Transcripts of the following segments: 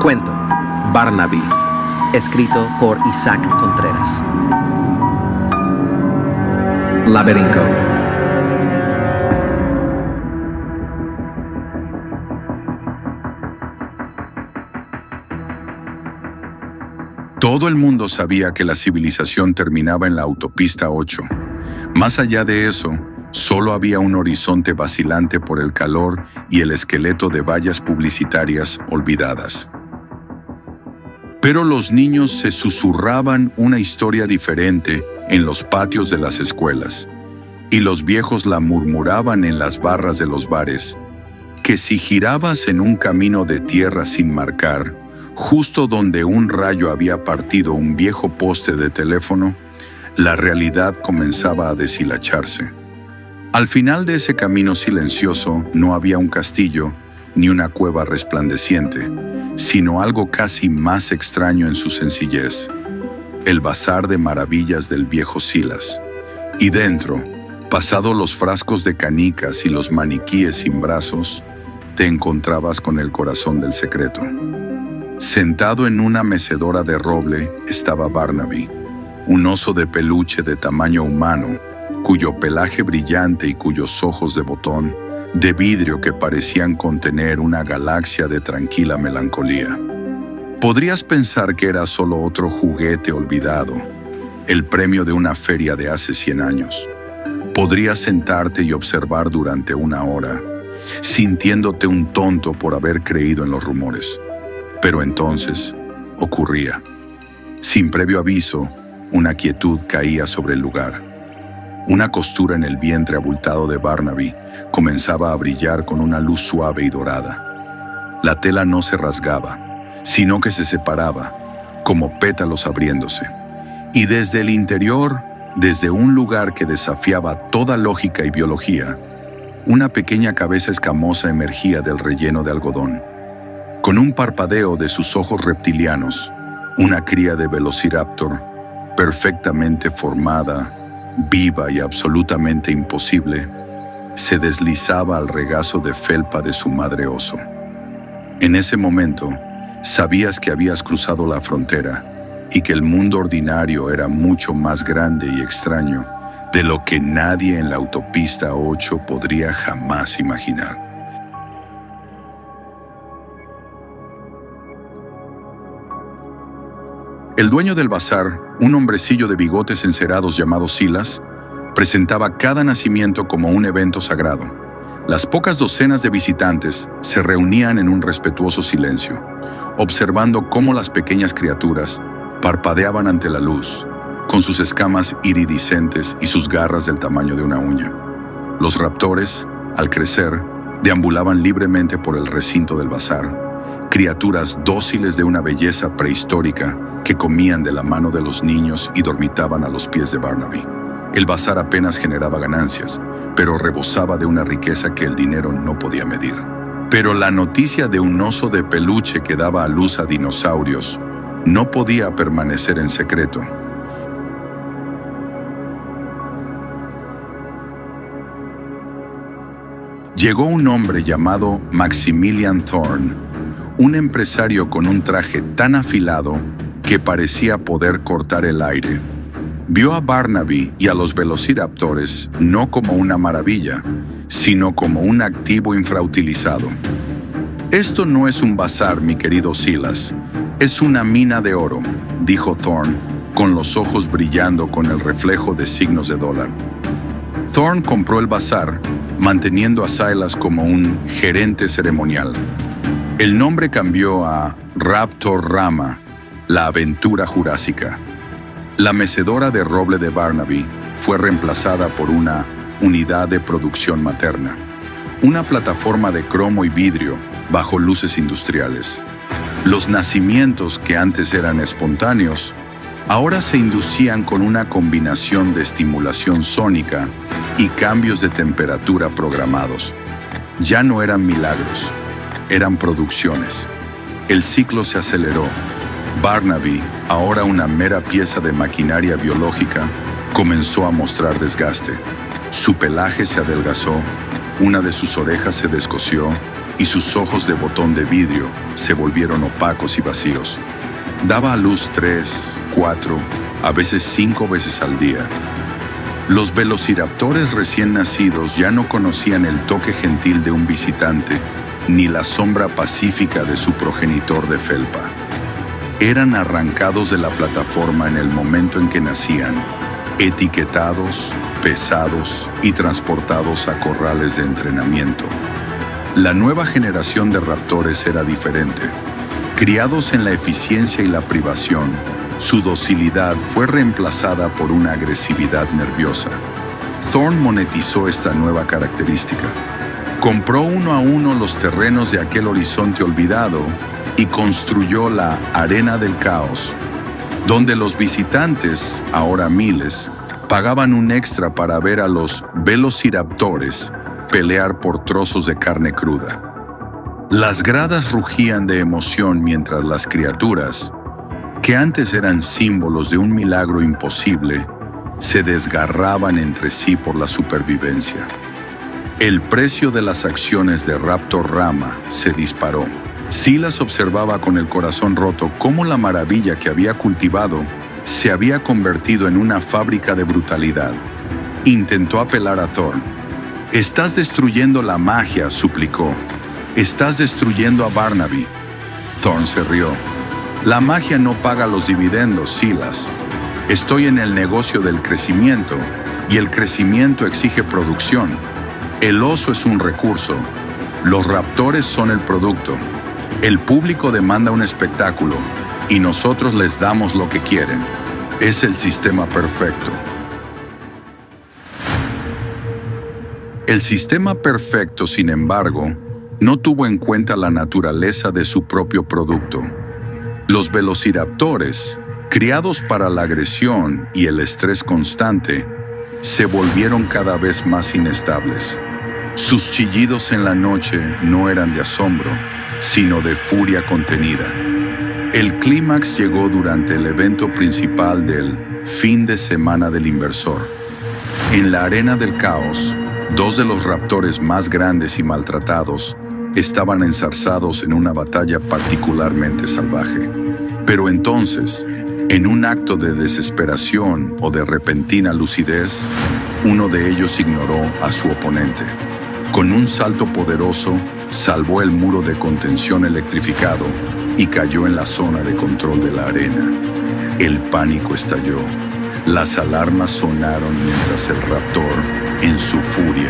Cuento Barnaby, escrito por Isaac Contreras. Laberinto. Todo el mundo sabía que la civilización terminaba en la autopista 8. Más allá de eso, solo había un horizonte vacilante por el calor y el esqueleto de vallas publicitarias olvidadas. Pero los niños se susurraban una historia diferente en los patios de las escuelas, y los viejos la murmuraban en las barras de los bares, que si girabas en un camino de tierra sin marcar, justo donde un rayo había partido un viejo poste de teléfono, la realidad comenzaba a deshilacharse. Al final de ese camino silencioso no había un castillo ni una cueva resplandeciente, sino algo casi más extraño en su sencillez: el bazar de maravillas del viejo Silas. Y dentro, pasado los frascos de canicas y los maniquíes sin brazos, te encontrabas con el corazón del secreto. Sentado en una mecedora de roble estaba Barnaby, un oso de peluche de tamaño humano, cuyo pelaje brillante y cuyos ojos de botón, de vidrio que parecían contener una galaxia de tranquila melancolía. Podrías pensar que era solo otro juguete olvidado, el premio de una feria de hace 100 años. Podrías sentarte y observar durante una hora, sintiéndote un tonto por haber creído en los rumores. Pero entonces ocurría. Sin previo aviso, una quietud caía sobre el lugar. Una costura en el vientre abultado de Barnaby comenzaba a brillar con una luz suave y dorada. La tela no se rasgaba, sino que se separaba, como pétalos abriéndose. Y desde el interior, desde un lugar que desafiaba toda lógica y biología, una pequeña cabeza escamosa emergía del relleno de algodón. Con un parpadeo de sus ojos reptilianos, una cría de velociraptor, perfectamente formada, viva y absolutamente imposible, se deslizaba al regazo de felpa de su madre oso. En ese momento, sabías que habías cruzado la frontera y que el mundo ordinario era mucho más grande y extraño de lo que nadie en la autopista 8 podría jamás imaginar. El dueño del bazar, un hombrecillo de bigotes encerados llamado Silas, presentaba cada nacimiento como un evento sagrado. Las pocas docenas de visitantes se reunían en un respetuoso silencio, observando cómo las pequeñas criaturas parpadeaban ante la luz, con sus escamas iridiscentes y sus garras del tamaño de una uña. Los raptores, al crecer, deambulaban libremente por el recinto del bazar, criaturas dóciles de una belleza prehistórica que comían de la mano de los niños y dormitaban a los pies de Barnaby. El bazar apenas generaba ganancias, pero rebosaba de una riqueza que el dinero no podía medir. Pero la noticia de un oso de peluche que daba a luz a dinosaurios no podía permanecer en secreto. Llegó un hombre llamado Maximilian Thorne, un empresario con un traje tan afilado que parecía poder cortar el aire. Vio a Barnaby y a los velociraptores no como una maravilla, sino como un activo infrautilizado. «Esto no es un bazar, mi querido Silas, es una mina de oro», dijo Thorne, con los ojos brillando con el reflejo de signos de dólar. Thorne compró el bazar, manteniendo a Silas como un gerente ceremonial. El nombre cambió a Raptorama, la aventura jurásica. La mecedora de roble de Barnaby fue reemplazada por una unidad de producción materna, una plataforma de cromo y vidrio bajo luces industriales. Los nacimientos que antes eran espontáneos, ahora se inducían con una combinación de estimulación sónica y cambios de temperatura programados. Ya no eran milagros, eran producciones. El ciclo se aceleró. Barnaby, ahora una mera pieza de maquinaria biológica, comenzó a mostrar desgaste. Su pelaje se adelgazó, una de sus orejas se descosió y sus ojos de botón de vidrio se volvieron opacos y vacíos. Daba a luz 3, 4, a veces 5 veces al día. Los velociraptores recién nacidos ya no conocían el toque gentil de un visitante, ni la sombra pacífica de su progenitor de felpa. Eran arrancados de la plataforma en el momento en que nacían, etiquetados, pesados y transportados a corrales de entrenamiento. La nueva generación de raptores era diferente. Criados en la eficiencia y la privación, su docilidad fue reemplazada por una agresividad nerviosa. Thorne monetizó esta nueva característica. Compró uno a uno los terrenos de aquel horizonte olvidado y construyó la Arena del Caos, donde los visitantes, ahora miles, pagaban un extra para ver a los velociraptores pelear por trozos de carne cruda. Las gradas rugían de emoción mientras las criaturas, que antes eran símbolos de un milagro imposible, se desgarraban entre sí por la supervivencia. El precio de las acciones de Raptor Rama se disparó. Silas observaba con el corazón roto cómo la maravilla que había cultivado se había convertido en una fábrica de brutalidad. Intentó apelar a Thorne. «Estás destruyendo la magia», suplicó. «Estás destruyendo a Barnaby». Thorne se rió. «La magia no paga los dividendos, Silas. Estoy en el negocio del crecimiento, y el crecimiento exige producción. El oso es un recurso. Los raptores son el producto. El público demanda un espectáculo, y nosotros les damos lo que quieren. Es el sistema perfecto». El sistema perfecto, sin embargo, no tuvo en cuenta la naturaleza de su propio producto. Los velociraptores, criados para la agresión y el estrés constante, se volvieron cada vez más inestables. Sus chillidos en la noche no eran de asombro, sino de furia contenida. El clímax llegó durante el evento principal del fin de semana del inversor. En la Arena del Caos, dos de los raptores más grandes y maltratados estaban enzarzados en una batalla particularmente salvaje. Pero entonces, en un acto de desesperación o de repentina lucidez, uno de ellos ignoró a su oponente. Con un salto poderoso, salvó el muro de contención electrificado y cayó en la zona de control de la arena. El pánico estalló. Las alarmas sonaron mientras el raptor, en su furia,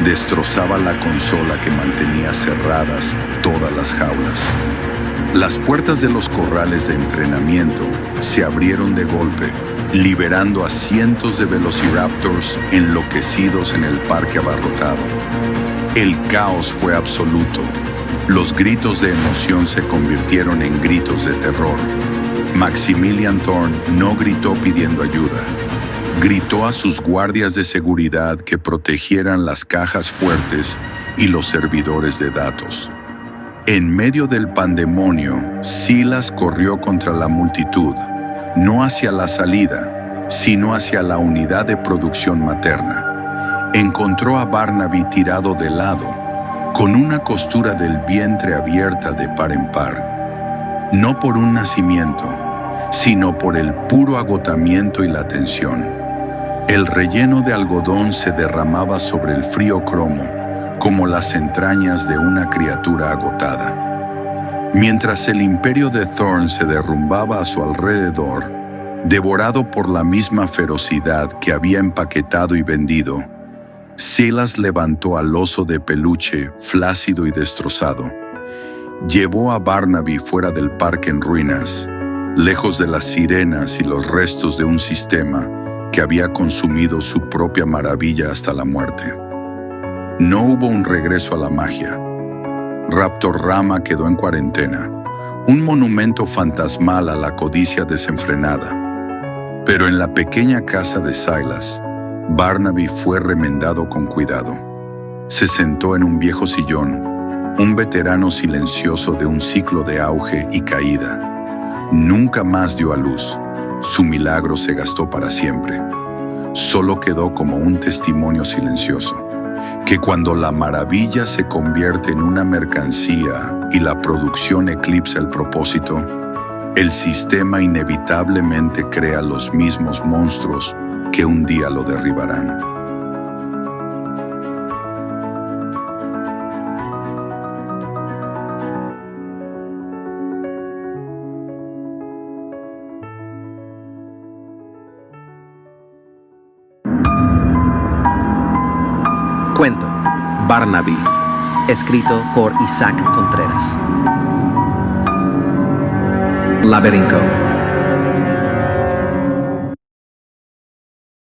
destrozaba la consola que mantenía cerradas todas las jaulas. Las puertas de los corrales de entrenamiento se abrieron de golpe, liberando a cientos de velociraptors enloquecidos en el parque abarrotado. El caos fue absoluto. Los gritos de emoción se convirtieron en gritos de terror. Maximilian Thorne no gritó pidiendo ayuda. Gritó a sus guardias de seguridad que protegieran las cajas fuertes y los servidores de datos. En medio del pandemonio, Silas corrió contra la multitud, no hacia la salida, sino hacia la unidad de producción materna. Encontró a Barnaby tirado de lado, con una costura del vientre abierta de par en par. No por un nacimiento, sino por el puro agotamiento y la tensión. El relleno de algodón se derramaba sobre el frío cromo, como las entrañas de una criatura agotada. Mientras el imperio de Thorne se derrumbaba a su alrededor, devorado por la misma ferocidad que había empaquetado y vendido, Silas levantó al oso de peluche flácido y destrozado. Llevó a Barnaby fuera del parque en ruinas, lejos de las sirenas y los restos de un sistema que había consumido su propia maravilla hasta la muerte. No hubo un regreso a la magia. Raptor Rama quedó en cuarentena, un monumento fantasmal a la codicia desenfrenada. Pero en la pequeña casa de Silas, Barnaby fue remendado con cuidado. Se sentó en un viejo sillón, un veterano silencioso de un ciclo de auge y caída. Nunca más dio a luz. Su milagro se gastó para siempre. Solo quedó como un testimonio silencioso. que cuando la maravilla se convierte en una mercancía y la producción eclipsa el propósito, el sistema inevitablemente crea los mismos monstruos que un día lo derribarán. Cuento Barnaby, escrito por Isaac Contreras. Laberinco.